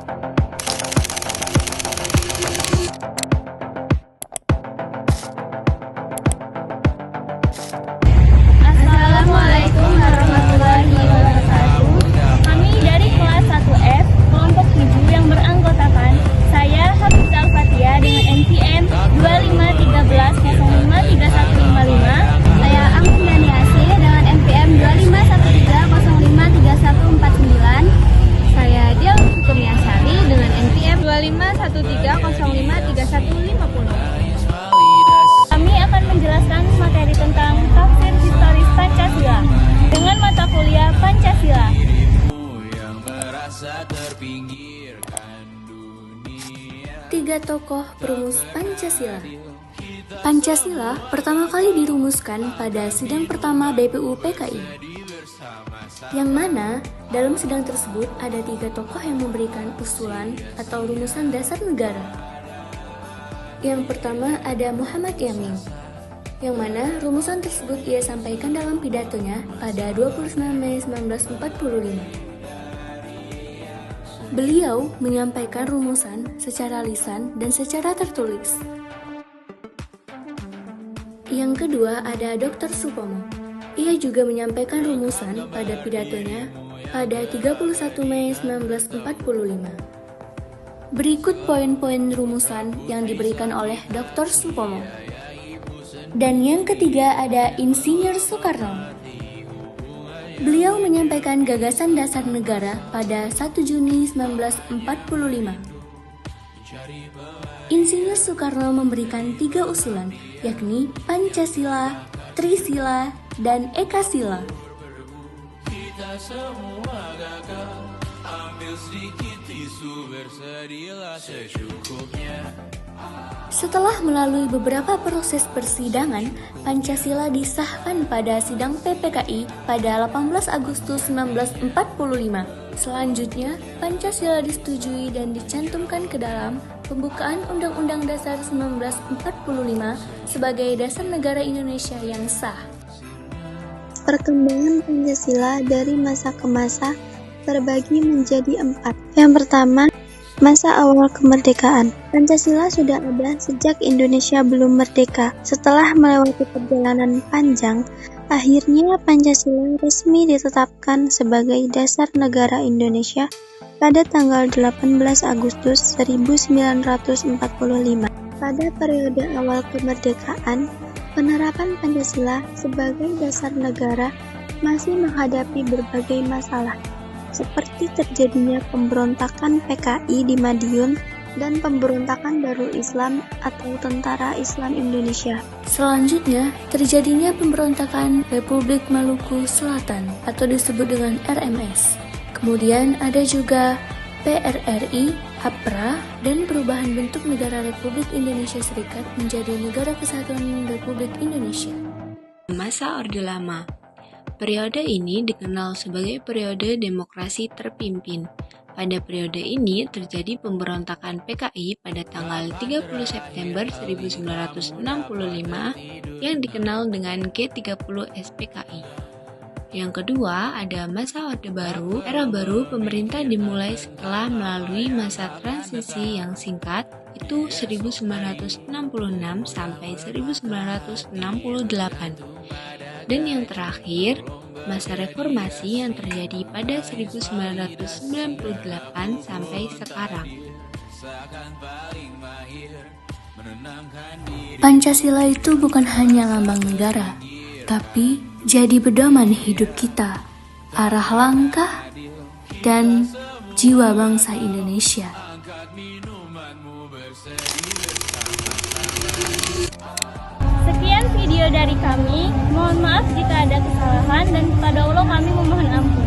Assalamualaikum warahmatullahi wabarakatuh. Kami dari kelas 1F, kelompok 7 yang beranggotakan saya Hafizah Al-Fathia dengan NPM 2513053155. Saya Anggun Daniasi dengan NPM 2513053149. Saya Dial Kurniasari dengan NPM 2513053150. Kami akan menjelaskan materi tentang tafsir historis Pancasila dengan mata kuliah Pancasila. Tiga tokoh perumus Pancasila. Pancasila pertama kali dirumuskan pada sidang pertama BPU PKI, yang mana dalam sidang tersebut ada tiga tokoh yang memberikan usulan atau rumusan dasar negara. Yang pertama ada Muhammad Yamin, yang mana rumusan tersebut ia sampaikan dalam pidatonya pada 29 Mei 1945. Beliau menyampaikan rumusan secara lisan dan secara tertulis. Yang kedua ada Dr. Supomo. Ia juga menyampaikan rumusan pada pidatonya pada 31 Mei 1945. Berikut poin-poin rumusan yang diberikan oleh Dr. Supomo. Dan yang ketiga ada Insinyur Soekarno. Beliau menyampaikan gagasan dasar negara pada 1 Juni 1945. Insinyur Soekarno memberikan 3 usulan, yakni Pancasila, Trisila, dan Ekasila. Setelah melalui beberapa proses persidangan, Pancasila disahkan pada sidang PPKI pada 18 Agustus 1945. Selanjutnya, Pancasila disetujui dan dicantumkan ke dalam pembukaan Undang-Undang Dasar 1945 sebagai dasar negara Indonesia yang sah. Perkembangan Pancasila dari masa ke masa terbagi menjadi 4. Yang pertama, masa awal kemerdekaan. Pancasila sudah ada sejak Indonesia belum merdeka. Setelah melewati perjalanan panjang, akhirnya Pancasila resmi ditetapkan sebagai dasar negara Indonesia pada tanggal 18 Agustus 1945. Pada periode awal kemerdekaan, penerapan Pancasila sebagai dasar negara masih menghadapi berbagai masalah, seperti terjadinya pemberontakan PKI di Madiun dan pemberontakan Darul Islam atau Tentara Islam Indonesia. Selanjutnya, terjadinya pemberontakan Republik Maluku Selatan atau disebut dengan RMS. Kemudian ada juga PRRI, APRA, dan perubahan bentuk negara Republik Indonesia Serikat menjadi Negara Kesatuan Republik Indonesia. Masa Orde Lama. Periode ini dikenal sebagai periode demokrasi terpimpin. Pada periode ini terjadi pemberontakan PKI pada tanggal 30 September 1965 yang dikenal dengan G30 SPKI. Yang kedua ada masa Orde Baru. Era baru pemerintah dimulai setelah melalui masa transisi yang singkat, itu 1966 sampai 1968. Dan yang terakhir, masa reformasi yang terjadi pada 1998 sampai sekarang. Pancasila itu bukan hanya lambang negara, tapi jadi pedoman hidup kita, arah langkah, dan jiwa bangsa Indonesia. Sekian video dari kami. Mohon maaf jika ada kesalahan dan kepada Allah kami memohon ampun.